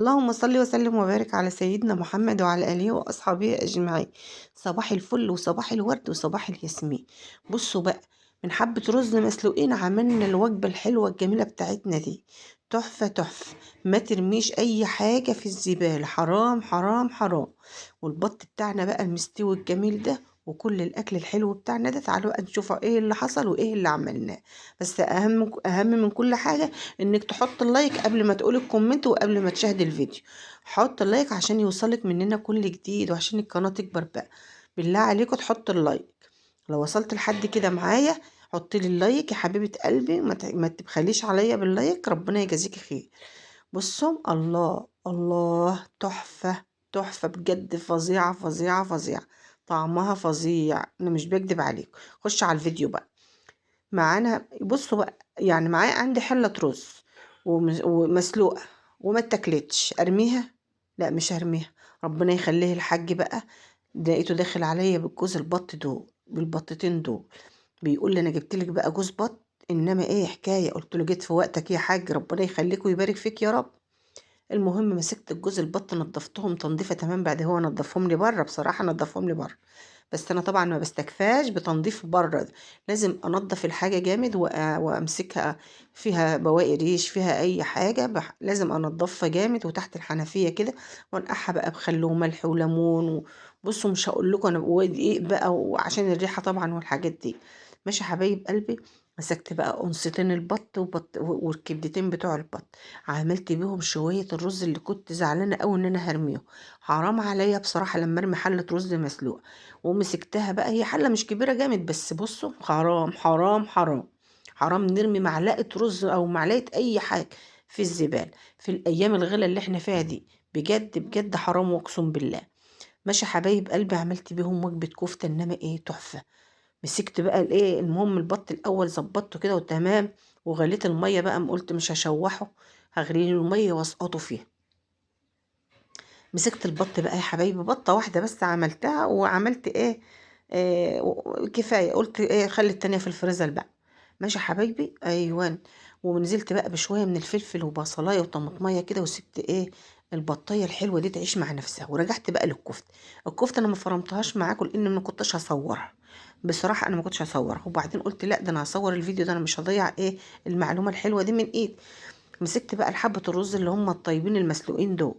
اللهم صل وسلم وبارك على سيدنا محمد وعلى آله وأصحابه أجمعين. صباح الفل وصباح الورد وصباح الياسمين. بصوا بقى، من حبة رز مسلوقين عملنا الوجبة الحلوة الجميلة بتاعتنا دي. تحفة تحفة. ما ترميش أي حاجة في الزبالة، حرام حرام حرام. والبط بتاعنا بقى المستوي الجميل ده وكل الأكل الحلو بتاعنا ده، تعالوا بقى نشوفوا ايه اللي حصل وايه اللي عملناه. بس أهم من كل حاجة انك تحط اللايك قبل ما تقول الكومنت وقبل ما تشاهد الفيديو. حط اللايك عشان يوصلك مننا كل جديد وعشان القناة تكبر بقى. بالله عليكم تحط اللايك. لو وصلت لحد كده معايا حط لي اللايك يا حبيبة قلبي، ما تبخليش عليا باللايك، ربنا يجازيكي خير. بصوا، الله الله، تحفة تحفة بجد، فظيعة فظيعة فظيعة. طعمها فظيع، انا مش بكدب عليك. خش على الفيديو بقى. معانا بصوا بقى، يعني معايا عندي حلة رز ومسلوقة وما اتاكلتش، ارميها؟ لا مش هرميها. ربنا يخليه الحاج بقى. لقيته داخل عليا بالجوز البط دول، بالبطتين دول. بيقول لي انا جبت لك بقى جوز بط، انما ايه حكايه؟ قلت له جيت في وقتك يا حاج، ربنا يخليك ويبارك فيك يا رب. المهم مسكت الجوز البط نضفتهم تنظيفه تمام، بعد هو نضفهم لي بره، بصراحه نضفهم لي بره. بس انا طبعا ما بستكفاش بتنظيف بره ده. لازم انضف الحاجه جامد وامسكها. فيها بواقي ريش، فيها اي حاجه لازم انضفها جامد وتحت الحنفيه كده. وانقعها بقى بخل وملح وليمون بصوا مش هقول لكم انا ودقيق بقى، وعشان الريحه طبعا والحاجات دي. ماشي يا حبايب قلبي. مسكت بقى قنصتين البط والكبدتين بتوع البط. عملت بيهم شويه الرز اللي كنت زعلانه قوي ان انا هرميهم. حرام عليا بصراحه لما ارمي حله رز مسلوق. ومسكتها بقى، هي حلة مش كبيرة جامد، بس بصوا حرام حرام حرام. حرام نرمي معلقة رز أو معلقة أي حاجة في الزبالة في الأيام الغلا اللي احنا فيها دي. بجد بجد حرام واقسم بالله. ماشي حبايب قلبي، عملت بيهم وجبة كفتة، إنما إيه تحفة. مسكت بقى الإيه، المهم البط الأول ظبطته كده وتمام. وغليت المية بقى، قلت مش هشوحه، هغلي له المية واسقطه فيها. مسكت البط بقى يا حبايبي، بطة واحدة بس عملتها وعملت ايه، كفاية. قلت ايه، خلي التانية في الفريزر بقى. ماشي يا حبايبي، ايوان. ونزلت بقى بشوية من الفلفل وبصلاية وطماطمية كده، وسبت ايه البطية الحلوة دي تعيش مع نفسها. ورجعت بقى للكفتة. الكفتة انا ما فرمتهاش معاكم لان ما كنتش هصورها. بصراحة انا ما كنتش هصورها، وبعدين قلت لا، ده انا هصور الفيديو ده، انا مش هضيع ايه المعلومة الحلوة دي من ايدي. مسكت بقى الحبة الرز اللي هم الطيبين المسلوقين دول.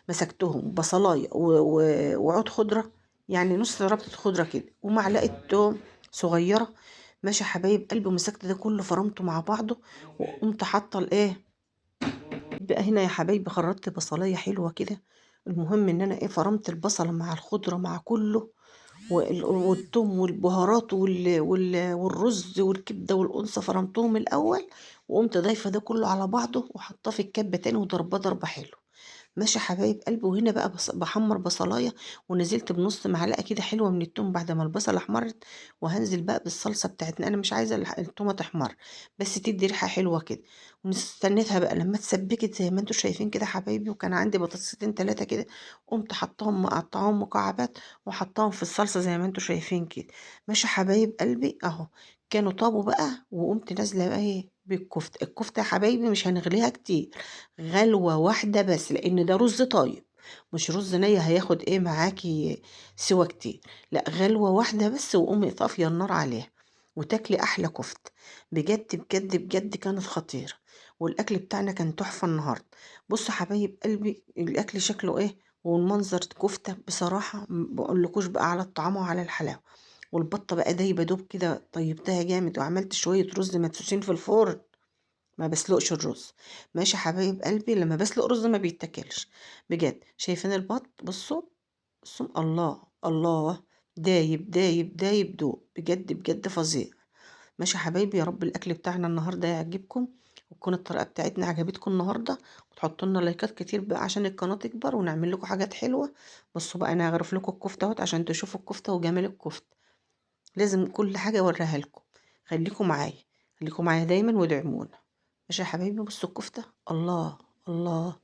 مسكتهم بصلاية وعود خضرة، يعني نص ربطة خضرة كده، ومعلقة توم صغيرة. ماشي يا حبايب قلبي، مسكت ده كله فرمته مع بعضه. وقمت حاطة الايه بقى هنا يا حبايبي، خرطت بصلاية حلوة كده. المهم ان انا ايه، فرمت البصلة مع الخضرة مع كله. والثوم والبهارات والرز والكبده والانثى فرمتهم الاول. وقمت ضايفه ده كله على بعضه وحطاه في الكبه تاني وضرباه ضربه حلوه. ماشي يا حبايب قلبي، وهنا بقى بحمر بصلايه. ونزلت بنص معلقه كده حلوه من التوم بعد ما البصله احمرت. وهنزل بقى بالصلصه بتاعتنا، انا مش عايزه التومه تحمر، بس تدي ريحه حلوه كده. واستنيتها بقى لما اتسبكت زي ما انتم شايفين كده حبايبي، وكان عندي بطاطستين تلاتة كده. قمت حطاهم مقطعاهم مكعبات وحطاهم في الصلصه زي ما انتم شايفين كده. ماشي يا حبايب قلبي اهو. كانوا طابوا بقى، وقمت نازله بقى ايه بالكفته. الكفته يا حبايبي مش هنغليها كتير، غلوة واحدة بس، لأن ده رز طايب مش رز ني هياخد ايه معاكي سوا كتير. لا، غلوة واحدة بس وقومي طافية النار عليها. وتاكلي أحلى كفتة. بجد بجد بجد كانت خطيرة. والأكل بتاعنا كان تحفة النهاردة. بصوا حبايب قلبي الأكل شكله ايه، والمنظر كفتة بصراحة بقولكوش بقى على الطعام وعلى الحلاوة. والبطة بقى دايبة دوب كده، طيبتها جامد وعملت شوية رز مدسوسين في الفرن. ما بسلقش الرز. ماشي يا حبايب قلبي، لما بسلق رز ما بيتاكلش. بجد شايفين البط، بصوا بصوا، الله الله، دايب دايب دايب دوب، بجد بجد فظيع. ماشي يا حبايبي، يا رب الاكل بتاعنا النهارده يعجبكم، وتكون الطريقه بتاعتنا عجبتكم النهارده. وتحطوا لنا لايكات كتير بقى عشان القناه تكبر ونعمل لكم حاجات حلوه. بصوا بقى، انا هغرف لكم الكفته اهوت عشان تشوفوا الكفته وجمال الكفته. لازم كل حاجه اوريها لكم. خليكم معايا، خليكم معايا دايما وادعمونا. ماشي يا حبايبي، بصوا الكفتة، الله الله.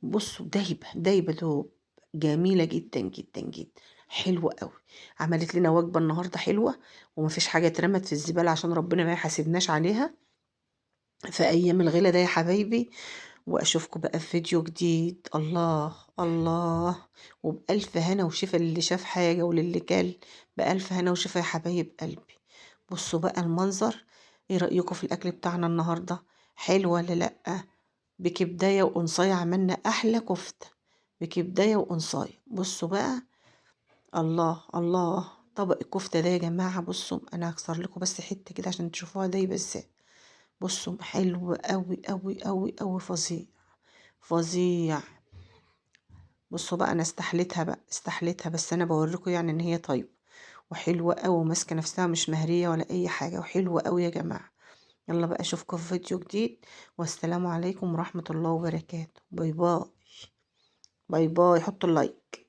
بصوا دايبة دايبة دوب، جميلة جدا جدا جدا، حلوة قوي. عملت لنا وجبة النهاردة حلوة. ومفيش حاجة اترمت في الزبالة عشان ربنا ما يحاسبناش عليها في أيام الغلا ده يا حبايبي. واشوفكم بقى في فيديو جديد. الله الله، وبألف هنا وشفا للي شاف حاجة وللي كل. بألف هنا وشفا يا حبايب قلبي. بصوا بقى المنظر. ايه رأيكم في الأكل بتاعنا النهاردة؟ حلو ولا لأ؟ بكبداية وقنصاية عملنا أحلى كفتة. بكبداية وقنصاية. بصوا بقى. الله الله. طبق الكفتة ده يا جماعة، بصوا أنا هكسر لكم بس حتة كده عشان تشوفوها ده بس. بصوا حلو أوي أوي أوي أوي، فظيع فظيع. بصوا بقى، أنا استحليتها بس أنا بوريكم يعني إن هي طيب وحلوة أوي، ماسكة نفسها مش مهرية ولا أي حاجة، وحلوة أوي يا جماعة. يلا بقى أشوفكم في فيديو جديد، والسلام عليكم ورحمة الله وبركاته. باي باي. باي باي. حطوا اللايك.